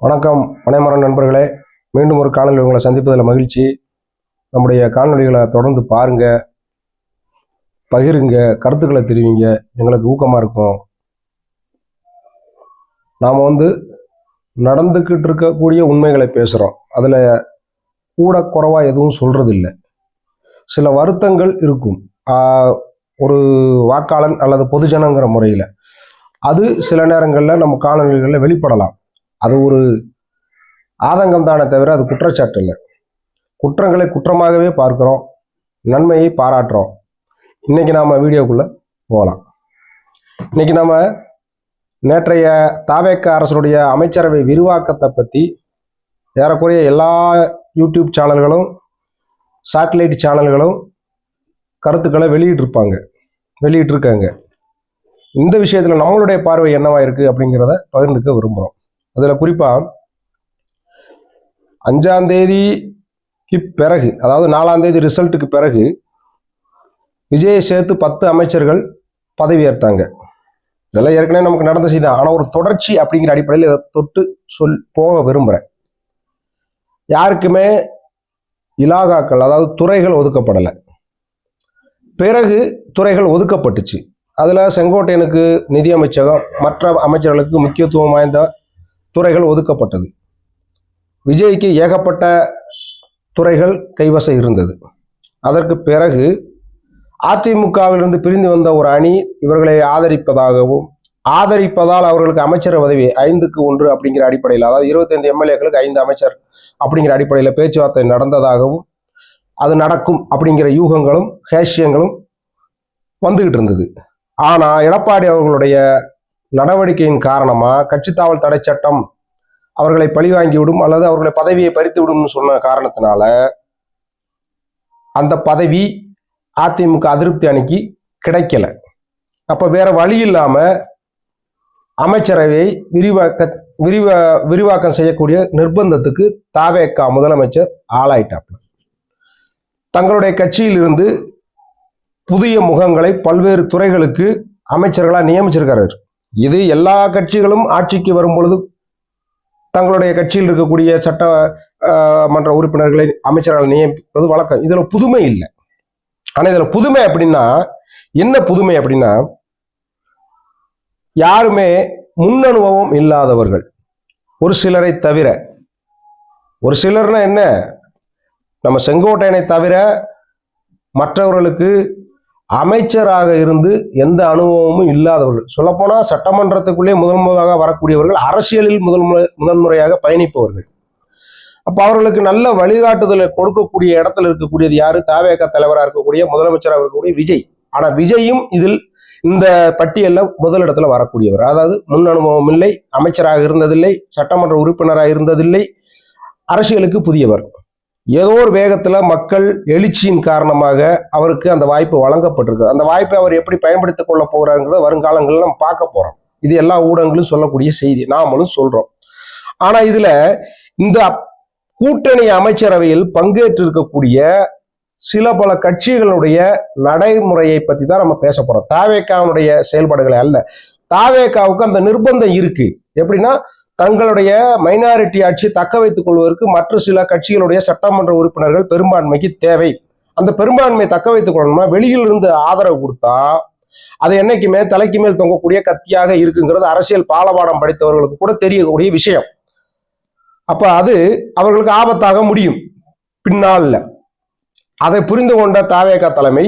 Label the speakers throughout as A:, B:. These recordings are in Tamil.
A: வணக்கம் பனைமரம் நண்பர்களே, மீண்டும் ஒரு காணொலி உங்களை சந்திப்பதில் மகிழ்ச்சி. நம்முடைய காணொலிகளை தொடர்ந்து பாருங்க, பகிருங்க, கருத்துக்களை தெரிவிங்க, எங்களுக்கு ஊக்கமாக இருக்கும். நாம் நடந்துக்கிட்டு இருக்கக்கூடிய உண்மைகளை பேசுகிறோம், அதில் கூட குறைவாக எதுவும் சொல்கிறது இல்லை. சில வருத்தங்கள் இருக்கும் ஒரு வாக்காளன் அல்லது பொதுஜனங்கிற முறையில். அது சில நேரங்களில் நம்ம காணொலிகளில் வெளிப்படலாம். அது ஒரு ஆதங்கம் தானே தவிர அது குற்றச்சாட்டு இல்லை. குற்றங்களை குற்றமாகவே பார்க்கிறோம், நன்மையை பாராட்டுறோம். இன்னைக்கு நாம வீடியோக்குள்ள போகலாம். இன்னைக்கு நம்ம நேற்றைய தாவேக அரசுடைய அமைச்சரவை விரிவாக்கத்தை பற்றி ஏறக்குறைய எல்லா யூடியூப் சேனல்களும் சேட்டலைட் சேனல்களும் கருத்துக்களை வெளியிட்டிருக்காங்க. இந்த விஷயத்தில் நம்மளுடைய பார்வை என்னவா இருக்கு அப்படிங்கிறத பகிர்ந்துக்க விரும்புகிறோம். அதில் குறிப்பாக 5ஆம் தேதிக்கு பிறகு, அதாவது 4ஆம் தேதி ரிசல்ட்டுக்கு பிறகு விஜயை சேர்த்து 10 அமைச்சர்கள் பதவியேற்றாங்க. இதெல்லாம் ஏற்கனவே நமக்கு நடந்த செய்தி தான். ஆனால் ஒரு தொடர்ச்சி அப்படிங்கிற அடிப்படையில் இதை தொட்டு போக விரும்புகிறேன். யாருக்குமே இலாகாக்கள், அதாவது துறைகள் ஒதுக்கப்படலை. பிறகு துறைகள் ஒதுக்கப்பட்டுச்சு. அதில் செங்கோட்டையனுக்கு நிதி அமைச்சகம், மற்ற அமைச்சர்களுக்கு முக்கியத்துவம் வாய்ந்த துறைகள் ஒதுக்கப்பட்டது. விஜய்க்கு ஏகப்பட்ட துறைகள் கைவசம் இருந்தது. அதற்கு பிறகு அதிமுகவிலிருந்து பிரிந்து வந்த ஒரு அணி இவர்களை ஆதரிப்பதால் அவர்களுக்கு அமைச்சர் பதவி 5க்கு 1 அப்படிங்கிற அடிப்படையில், அதாவது 25 எம்எல்ஏக்களுக்கு 5 அமைச்சர் அப்படிங்கிற அடிப்படையில் பேச்சுவார்த்தை நடந்ததாகவும் அது நடக்கும் அப்படிங்கிற யூகங்களும் ஹேஷியங்களும் வந்துகிட்டு இருந்தது. ஆனால் எடப்பாடி அவர்களுடைய நடவடிக்கையின் காரணமாக கட்சித்தாவல் தடை சட்டம் அவர்களை பழிவாங்கிவிடும் அல்லது அவர்களை பதவியை பறித்து விடும் சொன்ன காரணத்தினால அந்த பதவி அதிமுக அதிருப்தி அணிக்கு கிடைக்கல. அப்ப வேற வழி இல்லாம அமைச்சரவை விரிவாக்கம் செய்யக்கூடிய நிர்பந்தத்துக்கு தாவேகா முதலமைச்சர் ஆளாயிட்டார். தங்களுடைய கட்சியில் இருந்து புதிய முகங்களை பல்வேறு துறைகளுக்கு அமைச்சர்களா நியமிச்சிருக்காரு. இது எல்லா கட்சிகளும் ஆட்சிக்கு வரும் பொழுது தங்களுடைய கட்சியில் இருக்கக்கூடிய சட்டமன்ற உறுப்பினர்களை அமைச்சர்கள் நியமிப்பது வழக்கம். இதுல புதுமை இல்லை. ஆனா இதுல புதுமை அப்படின்னா என்ன? புதுமை அப்படின்னா யாருமே முன் அனுபவம் இல்லாதவர்கள், ஒரு சிலரை தவிர. ஒரு சிலர்னா என்ன? நம்ம செங்கோட்டையனை தவிர மற்றவர்களுக்கு அமைச்சராக இருந்து எந்த அனுபவமும் இல்லாதவர்கள். சொல்லப்போனா சட்டமன்றத்துக்குள்ளே முதன்முறையாக வரக்கூடியவர்கள், அரசியலில் முதன்முறையாக பயணிப்பவர்கள். அப்ப அவர்களுக்கு நல்ல வழிகாட்டுதலை கொடுக்கக்கூடிய இடத்துல இருக்கக்கூடியது யாரு? தாவேகா தலைவராக இருக்கக்கூடிய முதலமைச்சராக இருக்கக்கூடிய விஜய். ஆனா விஜயும் இதில் இந்த பட்டியலில் முதலிடத்துல வரக்கூடியவர். அதாவது முன் அனுபவம் இல்லை, அமைச்சராக இருந்ததில்லை, சட்டமன்ற உறுப்பினராக இருந்ததில்லை, அரசியலுக்கு புதியவர். ஏதோ ஒரு வேகத்துல மக்கள் எழுச்சியின் காரணமாக அவருக்கு அந்த வாய்ப்பு வழங்கப்பட்டிருக்கு. அந்த வாய்ப்பை அவர் எப்படி பயன்படுத்திக் கொள்ள போறாருங்கிறத வருங்காலங்களில் நம்ம பார்க்க போறோம். இது எல்லா ஊடகங்களும் சொல்லக்கூடிய செய்தி, நாமளும் சொல்றோம். ஆனா இதுல இந்த கூட்டணி அமைச்சரவையில் பங்கேற்று இருக்கக்கூடிய சில பல கட்சிகளுடைய நடைமுறையை பத்தி தான் நம்ம பேச போறோம். தாவேகாவுடைய செயல்பாடுகளை அல்ல. தாவேகாவுக்கு அந்த நிர்பந்தம் இருக்கு. எப்படின்னா, தங்களுடைய மைனாரிட்டி ஆட்சி தக்க வைத்துக் கொள்வதற்கு மற்ற சில கட்சிகளுடைய சட்டமன்ற உறுப்பினர்கள் பெரும்பான்மைக்கு தேவை. அந்த பெரும்பான்மையை தக்க வைத்துக் கொள்ளணும்னா வெளியில் இருந்து ஆதரவு கொடுத்தா அது என்னைக்குமே தலைக்கு மேல் தொங்கக்கூடிய கத்தியாக இருக்குங்கிறது அரசியல் பாலபாடம் படித்தவர்களுக்கு கூட தெரியக்கூடிய விஷயம். அப்ப அது அவர்களுக்கு ஆபத்தாக முடியும் பின்னால. அதை புரிந்து கொண்ட தாவேகா தலைமை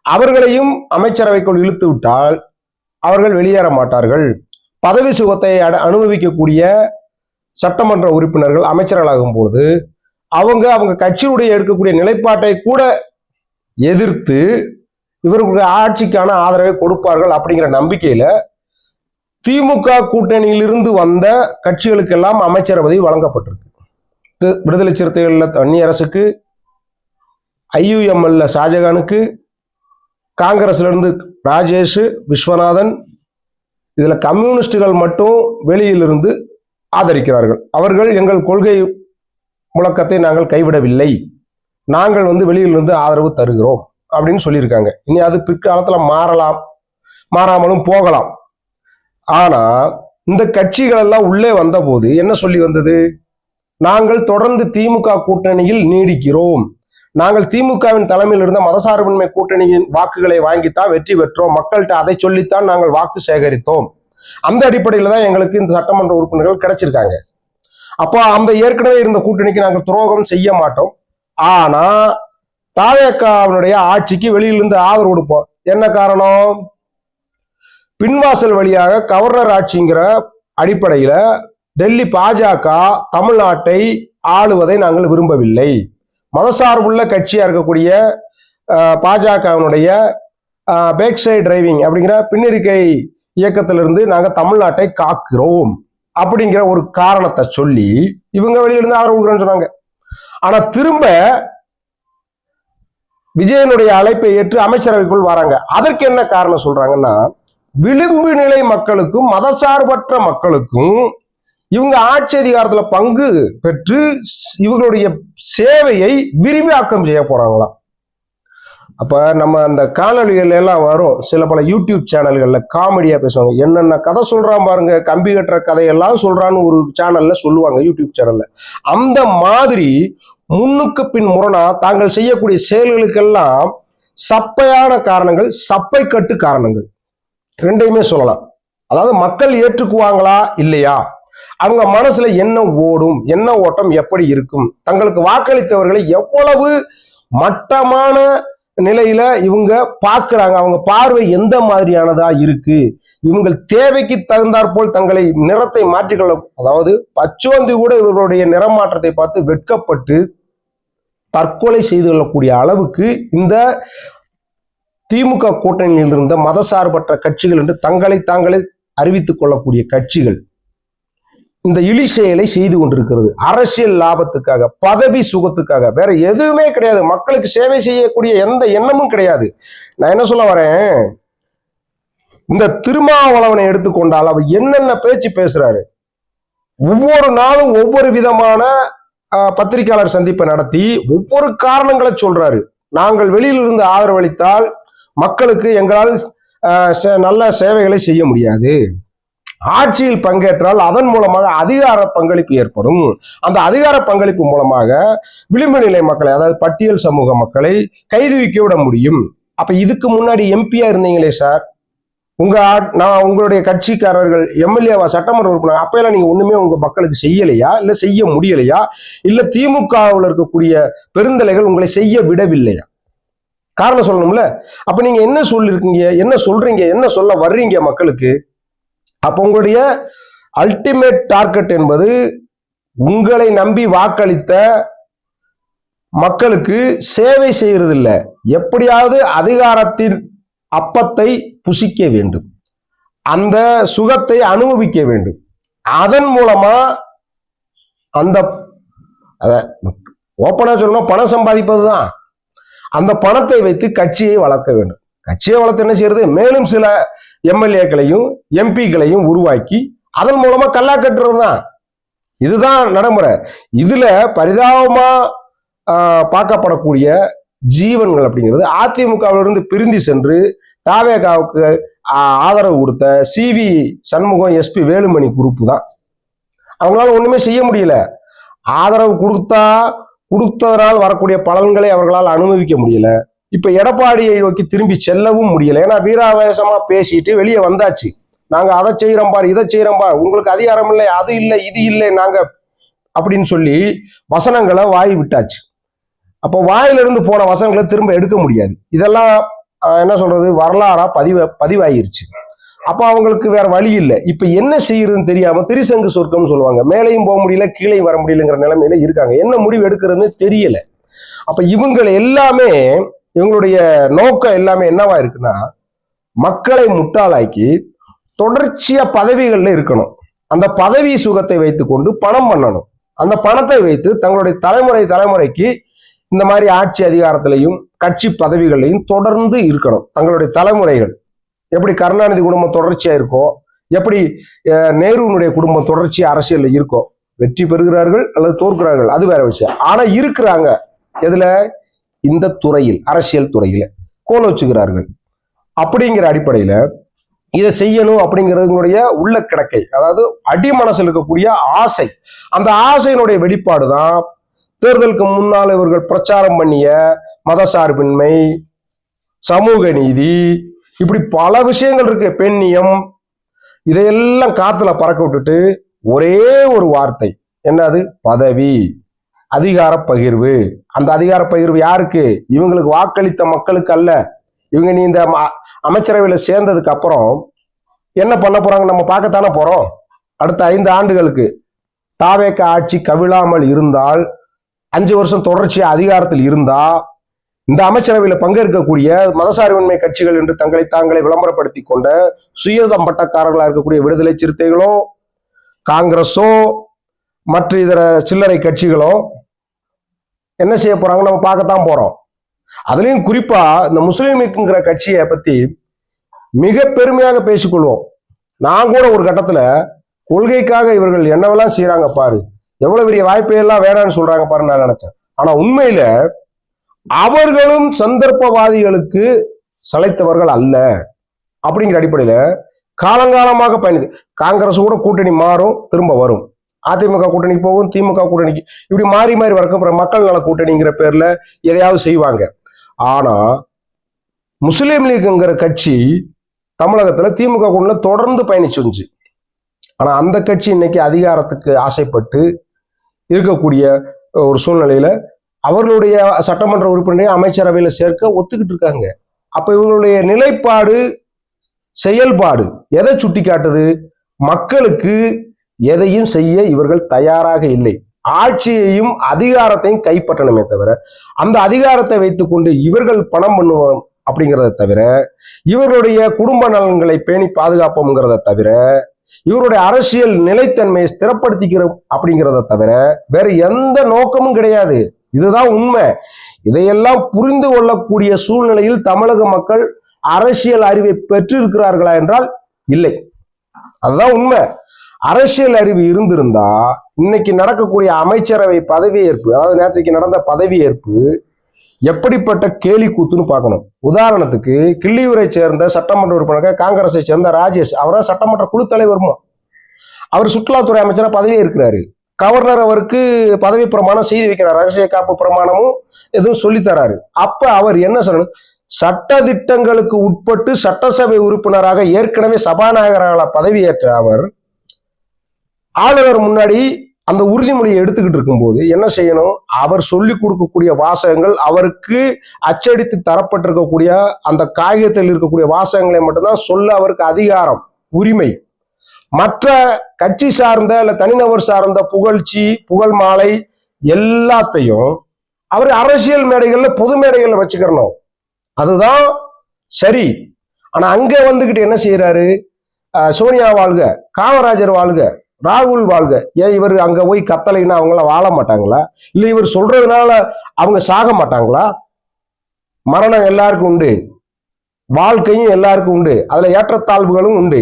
A: அவர்களையும் அமைச்சரவைக்குள் இழுத்து விட்டால் அவர்கள் வெளியேற மாட்டார்கள். பதவி சுகத்தை அனுபவிக்கக்கூடிய சட்டமன்ற உறுப்பினர்கள் அமைச்சர்களாகும் போது அவங்க கட்சியுடைய எடுக்கக்கூடிய நிலைப்பாட்டை கூட எதிர்த்து இவர்களுக்கு ஆட்சிக்கான ஆதரவை கொடுப்பார்கள் அப்படிங்கிற நம்பிக்கையில திமுக கூட்டணியிலிருந்து வந்த கட்சிகளுக்கெல்லாம் அமைச்சரவை வழங்கப்பட்டிருக்கு. விடுதலை சிறுத்தைகள்ல தனியரசுக்கு, IUML ஷாஜகானுக்கு, காங்கிரஸ்ல இருந்து ராஜேஷ், விஸ்வநாதன், இதுல கம்யூனிஸ்டுகள் மட்டும் வெளியிலிருந்து ஆதரிக்கிறார்கள். அவர்கள் எங்கள் கொள்கை முழக்கத்தை நாங்கள் கைவிடவில்லை, நாங்கள் வெளியிலிருந்து ஆதரவு தருகிறோம் அப்படின்னு சொல்லியிருக்காங்க. இனி அது பிற்காலத்துல மாறலாம், மாறாமலும் போகலாம். ஆனா இந்த கட்சிகள் எல்லாம் உள்ளே வந்த போது என்ன சொல்லி வந்தது? நாங்கள் தொடர்ந்து திமுக கூட்டணியில் நீடிக்கிறோம், நாங்கள் திமுகவின் தலைமையில் இருந்த மதசார்பின்மை கூட்டணியின் வாக்குகளை வாங்கித்தான் வெற்றி பெற்றோம், மக்கள்கிட்ட அதை சொல்லித்தான் நாங்கள் வாக்கு சேகரித்தோம், அந்த அடிப்படையில் தான் எங்களுக்கு இந்த சட்டமன்ற உறுப்பினர்கள் கிடைச்சிருக்காங்க. அப்போ அந்த ஏற்கனவே இருந்த கூட்டணிக்கு நாங்கள் துரோகம் செய்ய மாட்டோம், ஆனா தாவேக்காவினுடைய ஆட்சிக்கு வெளியிலிருந்து ஆதரவு கொடுப்போம். என்ன காரணம்? பின்வாசல் வழியாக கவர்னர் ஆட்சிங்கிற அடிப்படையில டெல்லி பாஜக தமிழ்நாட்டை ஆளுவதை நாங்கள் விரும்பவில்லை. மதசார்புள்ள கட்சியா இருக்கக்கூடிய பாஜகவினுடைய பேக் சைடு டிரைவிங் அப்படிங்கிற பின்னிருக்கை இயக்கத்திலிருந்து நாங்க தமிழ்நாட்டை காக்கிறோம் அப்படிங்கிற ஒரு காரணத்தை சொல்லி இவங்க வெளியிலிருந்து ஆதரவு கொடுக்குறேன்னு சொன்னாங்க. ஆனா திரும்ப விஜயனுடைய அழைப்பை ஏற்று அமைச்சரவைக்குள் வராங்க. அதற்கு என்ன காரணம் சொல்றாங்கன்னா, விளிம்பு நிலை மக்களுக்கும் மதசார்பற்ற மக்களுக்கும் இவங்க ஆட்சி அதிகாரத்துல பங்கு பெற்று இவங்களுடைய சேவையை விரிவாக்கம் செய்ய போறாங்களாம். அப்ப நம்ம அந்த காணொலிகள் எல்லாம் வரும், சில பல யூடியூப் சேனல்கள்ல காமெடியா பேசுவாங்க, என்னென்ன கதை சொல்றான் பாருங்க, கம்பி கட்டுற கதையெல்லாம் சொல்றான்னு ஒரு சேனல்ல சொல்லுவாங்க, யூடியூப் சேனல்ல. அந்த மாதிரி முன்னுக்கு பின் முரணா தாங்கள் செய்யக்கூடிய செயல்களுக்கெல்லாம் சப்பையான காரணங்கள், சப்பை கட்டு காரணங்கள் ரெண்டையுமே சொல்லலாம். அதாவது மக்கள் ஏற்றுக்குவாங்களா இல்லையா, அவங்க மனசுல என்ன ஓடும், என்ன ஓட்டம் எப்படி இருக்கும், தங்களுக்கு வாக்களித்தவர்களை எவ்வளவு மட்டமான நிலையில இவங்க பார்க்கிறாங்க, அவங்க பார்வை எந்த மாதிரியானதா இருக்கு, இவங்கள் தேவைக்கு தகுந்தாற்போல் தங்களை நிறத்தை மாற்றிக்கொள்ள, அதாவது பச்சோந்தி கூட இவர்களுடைய நிறமாற்றத்தை பார்த்து வெட்கப்பட்டு தற்கொலை செய்து கொள்ளக்கூடிய அளவுக்கு இந்த திமுக கூட்டணியில் இருந்த மதசார்பற்ற கட்சிகள் என்று தங்களை தாங்களே அறிவித்துக் கொள்ளக்கூடிய கட்சிகள் இந்த இழி செயலை செய்து கொண்டிருக்கிறது. அரசியல் லாபத்துக்காக, பதவி சுகத்துக்காக, வேற எதுவுமே கிடையாது. மக்களுக்கு சேவை செய்யக்கூடிய எந்த எண்ணமும் கிடையாது. நான் என்ன சொல்ல வரேன், இந்த திருமாவளவனை எடுத்துக்கொண்டால் அவர் என்னென்ன பேச்சு பேசுறாரு, ஒவ்வொரு நாளும் ஒவ்வொரு விதமான பத்திரிகையாளர் சந்திப்பை நடத்தி ஒவ்வொரு காரணங்களை சொல்றாரு. நாங்கள் வெளியிலிருந்து ஆதரவளித்தால் மக்களுக்கு எங்களால் நல்ல சேவைகளை செய்ய முடியாது, ஆட்சியில் பங்கேற்றால் அதன் மூலமாக அதிகார பங்களிப்பு ஏற்படும், அந்த அதிகார பங்களிப்பு மூலமாக விளிம்பு நிலை மக்களை, அதாவது பட்டியல் சமூக மக்களை கைதுவிக்க விட முடியும். அப்ப இதுக்கு முன்னாடி எம்பியா இருந்தீங்களே சார், உங்களுடைய கட்சிக்காரர்கள் எம்எல்ஏவா, சட்டமன்ற உறுப்பினர், அப்பெல்லாம் நீங்க ஒண்ணுமே உங்க மக்களுக்கு செய்யலையா, இல்ல செய்ய முடியலையா, இல்ல திமுகவில் இருக்கக்கூடிய பெருந்தலைகள் உங்களை செய்ய விடவில்லையா? காரணம் சொல்லணும்ல. அப்ப நீங்க என்ன சொல்லிருக்கீங்க, என்ன சொல்றீங்க, என்ன சொல்ல வர்றீங்க மக்களுக்கு? அப்ப உங்களுடைய அல்டிமேட் டார்கெட் என்பது உங்களை நம்பி வாக்களித்த மக்களுக்கு சேவை செய்யறது இல்லை, எப்படியாவது அதிகாரத்தின் அப்பத்தை புசிக்க வேண்டும், அந்த சுகத்தை அனுபவிக்க வேண்டும், அதன் மூலமா அந்த ஓப்பனா சொல்லணும் பணம் சம்பாதிப்பதுதான். அந்த பணத்தை வைத்து கட்சியை வளர்க்க வேண்டும். கட்சியை வளர்த்து என்ன செய்யறது, மேலும் சில எம்எல்ஏக்களையும் எம்பிக்களையும் உருவாக்கி அதன் மூலமா கல்லா கட்டுறது தான். இதுதான் நடைமுறை. இதுல பரிதாபமா பார்க்கப்படக்கூடிய ஜீவன்கள் அப்படிங்கிறது அதிமுகவிலிருந்து பிரிந்து சென்று தாவேகாவுக்கு ஆதரவு கொடுத்த CV Shanmugam, SP Velumani group தான். அவங்களால ஒண்ணுமே செய்ய முடியல. ஆதரவு கொடுத்ததனால் வரக்கூடிய பலன்களை அவர்களால் அனுபவிக்க முடியல. இப்ப எடப்பாடியை நோக்கி திரும்பி செல்லவும் முடியல. ஏன்னா வீராவேசமா பேசிட்டு வெளியே வந்தாச்சு, நாங்க அதை செய்யறோம் பார், இதை செய்யறோம் பார், உங்களுக்கு அதிகாரம் இல்லை, அது இல்லை, இது இல்லை நாங்க அப்படின்னு சொல்லி வசனங்களை வாய் விட்டாச்சு. அப்போ வாயிலிருந்து போன வசனங்களை திரும்ப எடுக்க முடியாது. இதெல்லாம் என்ன சொல்றது, வரலாறா பதிவாயிருச்சு. அப்ப அவங்களுக்கு வேற வழி இல்லை. இப்ப என்ன செய்யறதுன்னு தெரியாம திரிசங்கு சொர்க்கம்னு சொல்லுவாங்க, மேலையும் போக முடியல கீழையும் வர முடியலங்கிற நிலைமையில இருக்காங்க. என்ன முடிவு எடுக்கிறதுன்னு தெரியல. அப்ப இவங்களை எல்லாமே, இவங்களுடைய நோக்கம் எல்லாமே என்னவா இருக்குன்னா, மக்களை முட்டாளாக்கி தொடர்ச்சியா பதவிகள்ல இருக்கணும், அந்த பதவி சுகத்தை வைத்துக்கொண்டு பணம் பண்ணணும், அந்த பணத்தை வைத்து தங்களுடைய தலைமுறைக்கு இந்த மாதிரி ஆட்சி அதிகாரத்திலையும் கட்சி பதவிகளையும் தொடர்ந்து இருக்கணும். தங்களுடைய தலைமுறைகள் எப்படி கருணாநிதி குடும்பம் தொடர்ச்சியா இருக்கோ, எப்படி நேருனுடைய குடும்பம் தொடர்ச்சியா அரசியல்ல இருக்கோ, வெற்றி பெறுகிறார்கள் அல்லது தோற்கிறார்கள் அது வேற விஷயம். ஆனா இருக்கிறாங்க எதுல, இந்த துறையில், அரசியல் துறையில கோல் வச்சுக்கிறார்கள். அப்படிங்கிற அடிப்படையில இதை செய்யணும் அப்படிங்கிறதுடைய உள்ள கிடக்கை, அதாவது அடிமனசில் இருக்கக்கூடிய ஆசை, அந்த ஆசையினுடைய வெளிப்பாடு தான் தேர்தலுக்கு முன்னால் இவர்கள் பிரச்சாரம் பண்ணிய மதசார்பின்மை, சமூக நீதி, இப்படி பல விஷயங்கள் இருக்கு, பெண்ணியம், இதையெல்லாம் காத்துல பறக்க விட்டுட்டு ஒரே ஒரு வார்த்தை, என்னது? பதவி, அதிகார பகிர்வு. அந்த அதிகார பகிர்வு யாருக்கு? இவங்களுக்கு வாக்களித்த மக்களுக்கு அல்ல. இவங்க நீ இந்த அமைச்சரவையில சேர்ந்ததுக்கு அப்புறம் என்ன பண்ண போறாங்க நம்ம பார்க்கத்தானே போறோம். அடுத்த 5 ஆண்டுகளுக்கு தாவேக ஆட்சி கவிழாமல் இருந்தால், 5 வருஷம் தொடர்ச்சியா அதிகாரத்தில் இருந்தா, இந்த அமைச்சரவையில் பங்கேற்கக்கூடிய மதசார்பின்மை கட்சிகள் என்று தங்களை தாங்களே விளம்பரப்படுத்தி கொண்ட சுயதம்பட்டக்காரர்களாக இருக்கக்கூடிய விடுதலை சிறுத்தைகளோ, காங்கிரஸோ, மற்ற இதர சில்லறை கட்சிகளோ என்ன செய்ய போறாங்க நம்ம பார்க்கத்தான் போறோம். அதுலயும் குறிப்பா இந்த முஸ்லீம் லீக்ங்கிற கட்சியை பத்தி மிக பெருமையாக பேசிக்கொள்வோம். நான் கூட ஒரு கட்டத்துல கொள்கைக்காக இவர்கள் என்னவெல்லாம் செய்யறாங்க பாரு, எவ்வளவு பெரிய வாய்ப்பை எல்லாம் வேணான்னு சொல்றாங்க பாரு நான் நினைச்சேன். ஆனா உண்மையில அவர்களும் சந்தர்ப்பவாதிகளுக்கு சளைத்தவர்கள் அல்ல அப்படிங்கிற அடிப்படையில காலங்காலமாக பயணிது. காங்கிரஸ் கூட கூட்டணி மாறும், திரும்ப வரும், அதிமுக கூட்டணிக்கு போகும், திமுக கூட்டணிக்கு, இப்படி மாறி மாறி வரக்க மக்கள் நல கூட்டணிங்கிற பேர்ல எதையாவது செய்வாங்க. ஆனா முஸ்லீம் லீக்ங்கிற கட்சி தமிழகத்துல திமுக கூட்டணியில தொடர்ந்து பயணிச்சு வந்துச்சு. ஆனா அந்த கட்சி இன்னைக்கு அதிகாரத்துக்கு ஆசைப்பட்டு இருக்கக்கூடிய ஒரு சூழ்நிலையில அவர்களுடைய சட்டமன்ற உறுப்பினரை அமைச்சரவையில சேர்க்க ஒத்துக்கிட்டு இருக்காங்க. அப்ப இவர்களுடைய நிலைப்பாடு, செயல்பாடு எதை சுட்டி காட்டுது? மக்களுக்கு எதையும் செய்ய இவர்கள் தயாராக இல்லை. ஆட்சியையும் அதிகாரத்தையும் கைப்பற்றணுமே தவிர, அந்த அதிகாரத்தை வைத்துக்கொண்டு இவர்கள் பணம் பண்ணுவோம் அப்படிங்கிறத தவிர, இவர்களுடைய குடும்ப நலன்களை பேணி பாதுகாப்போம்ங்கிறத தவிர, இவருடைய அரசியல் நிலைத்தன்மையை ஸ்திரப்படுத்திக்கிறோம் அப்படிங்கிறத தவிர வேற எந்த நோக்கமும் கிடையாது. இதுதான் உண்மை. இதையெல்லாம் புரிந்து கொள்ளக்கூடிய சூழ்நிலையில் தமிழக மக்கள் அரசியல் அறிவை பெற்றிருக்கிறார்களா என்றால் இல்லை. அதுதான் உண்மை. அரசியல் அறிவு இருந்திருந்தா இன்னைக்கு நடக்கக்கூடிய அமைச்சரவை பதவியேற்பு, அதாவது நேற்றைக்கு நடந்த பதவியேற்பு எப்படிப்பட்ட கேலி கூத்துன்னு பார்க்கணும். உதாரணத்துக்கு கிள்ளியூரை சேர்ந்த சட்டமன்ற உறுப்பினர், காங்கிரஸை சேர்ந்த ராஜேஷ், அவரால் சட்டமன்ற குழு தலைவருமா, அவர் சுற்றுலாத்துறை அமைச்சரா பதவியே இருக்கிறாரு. கவர்னர் அவருக்கு பதவி பிரமாணம் செய்து வைக்கிறார், ரகசிய காப்பு பிரமாணமும் எதுவும் சொல்லித்தராரு. அப்ப அவர் என்ன சொல்லணும்? சட்ட திட்டங்களுக்கு உட்பட்டு சட்டசபை உறுப்பினராக ஏற்கனவே சபாநாயகராக பதவியேற்ற அவர் ஆளுநர் முன்னாடி அந்த உறுதிமொழியை எடுத்துக்கிட்டு இருக்கும்போது என்ன செய்யணும்? அவர் சொல்லி கொடுக்கக்கூடிய வாசகங்கள், அவருக்கு அச்சடித்து தரப்பட்டிருக்கக்கூடிய அந்த காகிதத்தில் இருக்கக்கூடிய வாசகங்களை மட்டும்தான் சொல்ல அவருக்கு அதிகாரம், உரிமை. மற்ற கட்சி சார்ந்த இல்ல தனிநபர் சார்ந்த புகழ்ச்சி, புகழ் மாலை எல்லாத்தையும் அவர் அரசியல் மேடைகள்ல, பொது மேடைகள்ல வச்சுக்கிறணும். அதுதான் சரி. ஆனா அங்க வந்துகிட்டு என்ன செய்யறாரு? சோனியா வாழ்க, காமராஜர் வாழ்க, ராகுல் வாழ்க. ஏன் இவர் அங்க போய் கத்தலைன்னா அவங்களாம் வாழ மாட்டாங்களா? இல்ல இவர் சொல்றதுனால அவங்க சாக மாட்டாங்களா? மரணம் எல்லாருக்கும் உண்டு, வாழ்க்கையும் எல்லாருக்கும் உண்டு, அதுல ஏற்றத்தாழ்வுகளும் உண்டு.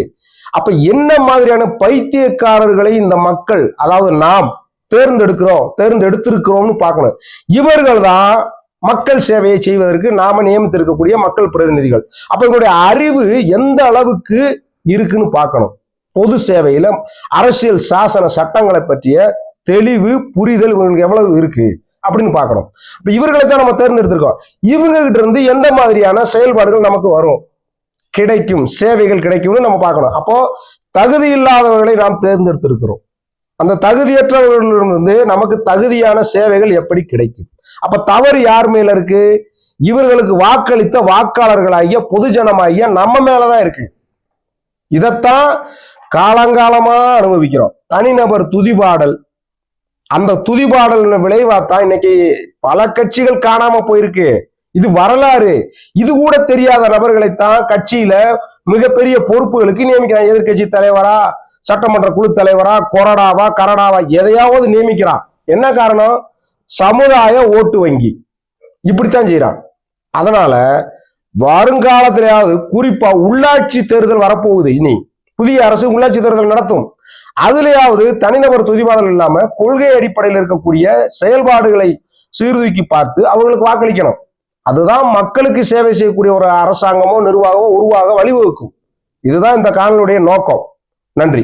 A: அப்ப என்ன மாதிரியான பைத்தியக்காரர்களை இந்த மக்கள், அதாவது நாம் தேர்ந்தெடுத்திருக்கிறோம்னு பார்க்கணும். இவர்கள் தான் மக்கள் சேவையை செய்வதற்கு நாம நியமித்திருக்கக்கூடிய மக்கள் பிரதிநிதிகள். அப்ப இவங்களுடைய அறிவு எந்த அளவுக்கு இருக்குன்னு பார்க்கணும். பொது சேவையில அரசியல் சாசன சட்டங்களை பற்றிய தெளிவு, புரிதல் இவங்களுக்கு எவ்வளவு இருக்கு அப்படின்னு பார்க்கணும். இப்ப இவர்களை தான் நம்ம தேர்ந்தெடுத்திருக்கோம். இவங்க கிட்ட இருந்து எந்த மாதிரியான செயல்பாடுகள் நமக்கு வரும், கிடைக்கும், சேவைகள் கிடைக்கும்னு நம்ம பார்க்கணும். அப்போ தகுதி இல்லாதவர்களை நாம் தேர்ந்தெடுத்திருக்கிறோம். அந்த தகுதியற்றவர்களிலிருந்து நமக்கு தகுதியான சேவைகள் எப்படி கிடைக்கும்? அப்ப தவறு யார் மேல இருக்கு? இவர்களுக்கு வாக்களித்த வாக்காளர்களாகிய பொதுஜனமாகிய நம்ம மேலதான் இருக்கு. இதைத்தான் காலங்காலமா அனுபவிக்கிறோம். தனிநபர் துதிபாடல், அந்த துதிபாடல் விளைவாத்தான் இன்னைக்கு பல கட்சிகள் காணாம போயிருக்கு. இது வரலாறு. இது கூட தெரியாத நபர்களைத்தான் கட்சியில மிகப்பெரிய பொறுப்புகளுக்கு நியமிக்கிறான். எதிர்கட்சி தலைவரா, சட்டமன்ற குழு தலைவரா, கொறடாவா, கரடாவா, எதையாவது நியமிக்கிறான். என்ன காரணம்? சமுதாய ஓட்டு வங்கி. இப்படித்தான் செய்யறான். அதனால வருங்காலத்திலேயாவது, குறிப்பா உள்ளாட்சி தேர்தல் வரப்போகுது, இனி புதிய அரசு உள்ளாட்சி தேர்தல் நடத்தும். அதுலயாவது தனிநபர் துதிபாடல் இல்லாம கொள்கை அடிப்படையில் இருக்கக்கூடிய செயல்பாடுகளை சீர்தூக்கி பார்த்து அவங்களுக்கு வாக்களிக்கணும். அதுதான் மக்களுக்கு சேவை செய்யக்கூடிய ஒரு அரசாங்கமோ நிர்வாகமோ உருவாக வழிவகுக்கும். இதுதான் இந்த காணொளியுடைய நோக்கம். நன்றி.